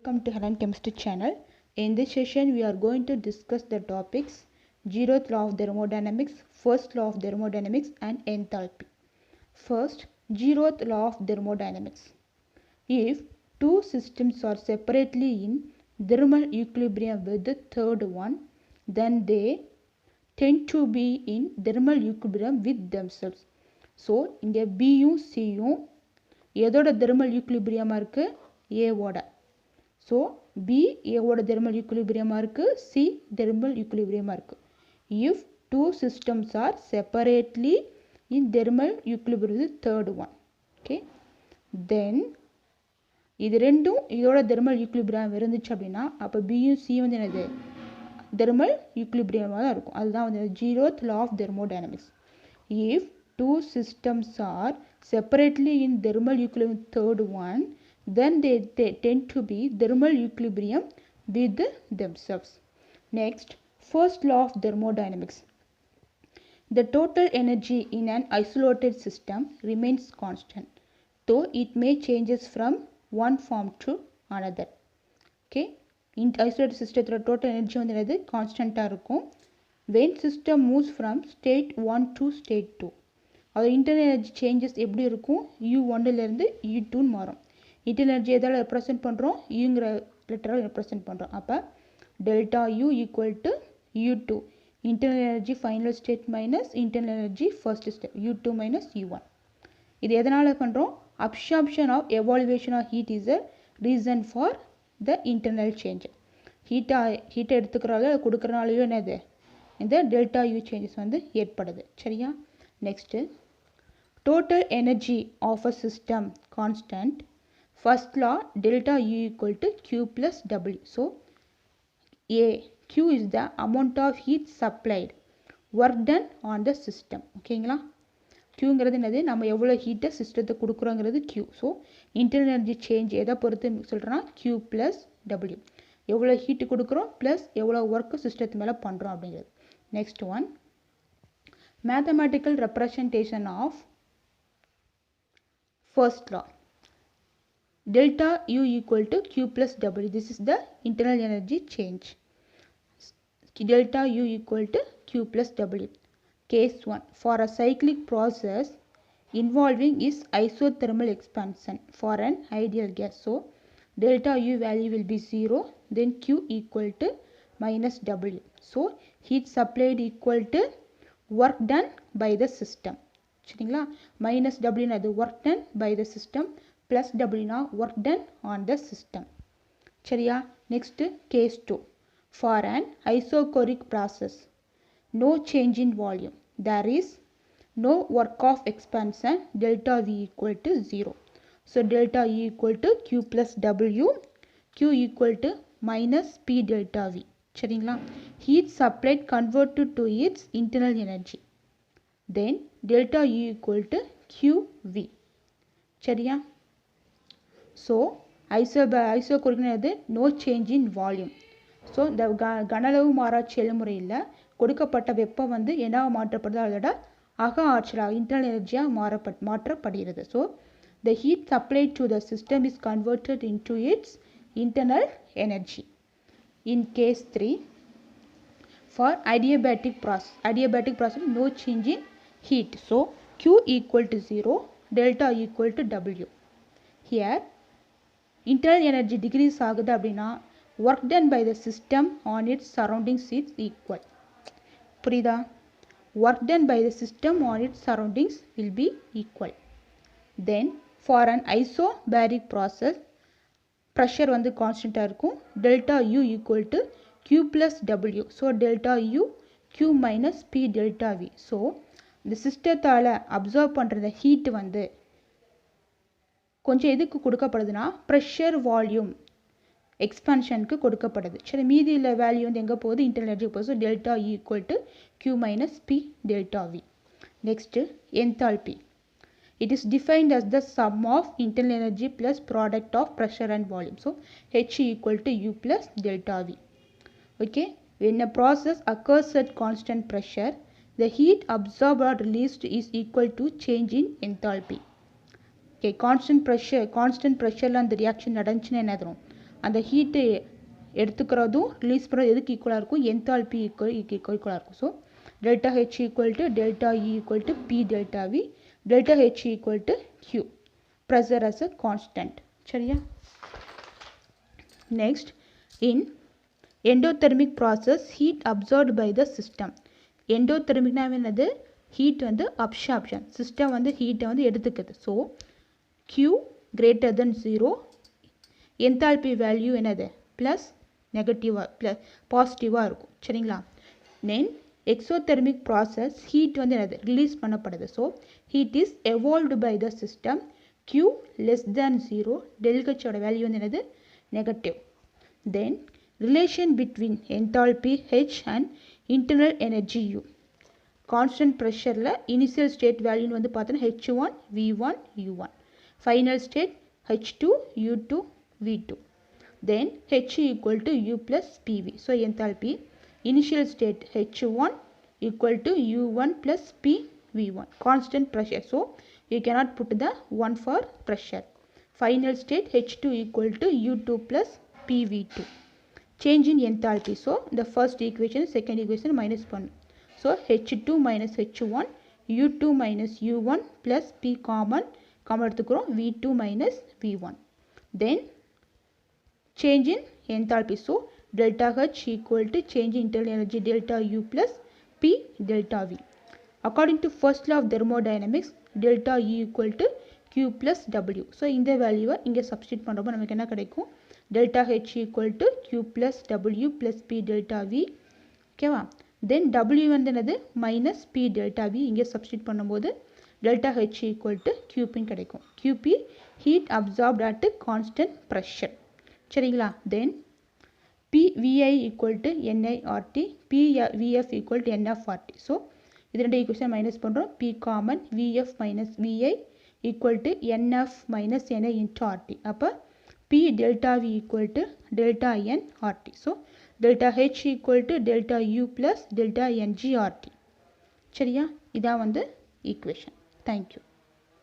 Welcome to Helen Chemistry channel. In this session we are going to discuss the topics zeroth law of thermodynamics, first law of thermodynamics and enthalpy. First, zeroth law of thermodynamics. If two systems are separately in thermal equilibrium with the third one, then they tend to be in thermal equilibrium with themselves. So, இங்கே Bயும் Cயும் எதோட thermal equilibrium இருக்கு? A ஓட. So, B ஓட thermal equilibrium இருக்கு, C thermal equilibrium இருக்கு. If two systems are separately in thermal equilibrium with third one, okay, then இது ரெண்டும் இதோட thermal equilibrium இருந்துச்சு அப்படின்னா அப்போ Bயும் C வந்து என்னது thermal equilibrium தான் இருக்கும். அதுதான் வந்து zeroth law of thermodynamics. If two systems are separately in thermal equilibrium with third one, then they tend to be thermal equilibrium with themselves. Next, first law of thermodynamics. The total energy in an isolated system remains constant, though it may changes from one form to another. Okay, in isolated system total energy வந்து என்னது கான்ஸ்டன்ட்டா இருக்கும். When system moves from state 1 to state 2, அது internal energy changes எப்படி இருக்கும்? U1 ல இருந்து U2 ன்னு மாறும். internal energy எதால ரெப்ரசன்ட் பண்றோம்? Uங்கிற லெட்டரால் ரெப்ரசன்ட் பண்றோம். அப்ப delta U equal to U2. internal energy final state minus internal energy first state U2 minus U1. இது எதனால பண்றோம்? Absorption of evaluation of heat is a reason for the internal change. Heat எடுத்துக்கறால கொடுக்கறனாலயோ என்னது இந்த delta U changes வந்து ஏற்படுது. சரியா? Next, total energy of a system constant. First law, delta U equal to Q plus W. So, Q is the amount of heat supplied, work done on the system. ஓகேங்களா? Qங்கிறது என்னது? நம்ம எவ்வளவு ஹீட்டை சிஸ்டத்துக்கு கொடுக்குறோங்கிறது Q. So internal energy change எதை பொறுத்து சொல்கிறோன்னா Q plus W. எவ்வளோ ஹீட்டு கொடுக்குறோம் ப்ளஸ் எவ்வளோ ஒர்க்கு சிஸ்டத்து மேலே பண்ணுறோம் அப்படிங்கிறது. Next one, mathematical representation of first law. Delta U equal to Q plus W. This is the internal energy change. Delta U equal to Q plus W. Case 1. For a cyclic process involving is isothermal expansion for an ideal gas. So, delta U value will be 0. Then Q equal to minus W. So, heat supplied equal to work done by the system. சரிங்களா? minus W na work done by the system, plus W na work done on the system. சரியா? Next, case 2. For an isochoric process, no change in volume. There is no work of expansion. Delta V equal to 0. So, delta E equal to Q plus W. Q equal to minus P delta V. சரிங்களா? Heat supplied converted to its internal energy. Then, delta E equal to QV. சரியா? So, isochoric no change in volume. So இந்த கனளவு மாறா செயல்முறையில் கொடுக்கப்பட்ட வெப்பம் வந்து என்னவா மாற்றப்படுது? அதோட அக ஆற்றலாக இன்டர்னல் எனர்ஜியாக மாற்றப்படுகிறது. So the heat supplied to the system is converted into its internal energy. In case 3, for adiabatic process no change in heat. So Q equal to 0, delta equal to W. Here internal energy decrease ஆகுது அப்படின்னா work done by the system on its surroundings is equal. புரியுதா? work done by the system on its surroundings will be equal. Then for an isobaric process, pressure வந்து கான்ஸ்டன்டா இருக்கும். delta U equal to Q plus W. So delta U Q minus P delta V. So இந்த சிஸ்டத்தால் observe பண்ணுற heat வந்து கொஞ்சம் எதுக்கு கொடுக்கப்படுதுன்னா pressure volume எக்ஸ்பான்ஷனுக்கு கொடுக்கப்படுது. சரி, மீதி உள்ள வேல்யூ வந்து எங்கே போகுது? இன்டர்னல் எனர்ஜி போகுது. So delta E equal to Q minus P delta V. Next, enthalpy. It is defined as the sum of internal energy plus product of pressure and volume. So H equal to U plus delta V. Okay, when a process occurs at constant pressure, the heat absorbed or released is equal to change in enthalpy. Okay, constant pressure அந்த reaction நடந்துச்சுன்னா என்ன தரும்? அந்த heat எடுத்துக்கிறதும் release பண்ணுறது எதுக்கு ஈக்குவலாக இருக்கும், enthalpy ஈக்குவலாக இருக்கும். So delta H equal to delta E equal to P delta V, delta H equal to Q, pressure as a constant. சரியா? Next, in endothermic process heat absorbed by the system. எண்டோதெர்மிக்னா என்னது, heat வந்து absorption, system வந்து ஹீட்டை வந்து எடுத்துக்குது. So Q greater than 0, enthalpy value என்னது plus நெகட்டிவாக ப்ளஸ் பாசிட்டிவாக இருக்கும். சரிங்களா? தென் எக்ஸோதெர்மிக் ப்ராசஸ் ஹீட் வந்து என்னது ரிலீஸ் பண்ணப்படுது. So heat is evolved by the system. Q less than 0, டெல்ஹெச்சோட வேல்யூ வந்து என்னது negative. Then relation between enthalpy H and internal energy U. Constant ப்ரெஷரில் இனிஷியல் ஸ்டேட் வேல்யூன்னு வந்து பார்த்தோன்னா H1 V1 U1, final state H2 U2 V2, then H equal to U plus PV. So enthalpy initial state H1 equal to U1 plus PV1, constant pressure. So you cannot put the 1 for pressure. Final state H2 equal to U2 plus PV2. Change in enthalpy. So the first equation, second equation minus 1. So H2 minus H1, U2 minus U1 plus P common எடுத்துக்கிறோம், V2 minus V1. Then change in enthalpy. So delta H equal to change in internal energy delta U plus P delta V. According to first law of thermodynamics, delta E equal to Q plus W. So இந்த வேல்யூவை இங்கே substitute பண்ணுறப்போ நமக்கு என்ன கிடைக்கும், delta H equal to Q plus W plus P delta V. ஓகேவா? தென் W வந்து என்னது மைனஸ் P delta V, இங்கே சப்ஸ்டிட் பண்ணும்போது delta H equal to QP கிடைக்கும். QP heat absorbed at constant pressure. சரிங்களா? then PVI equal to NIRT, PVF equal to NFRT. so இது ரெண்டு equation minus பண்ணுறோம், P common, VF minus VI equal to NF minus NI into RT. அப்போ P delta V equal to delta N RT. so delta H equal to delta U plus delta NG RT. சரியா? இதான் வந்து equation. Thank you.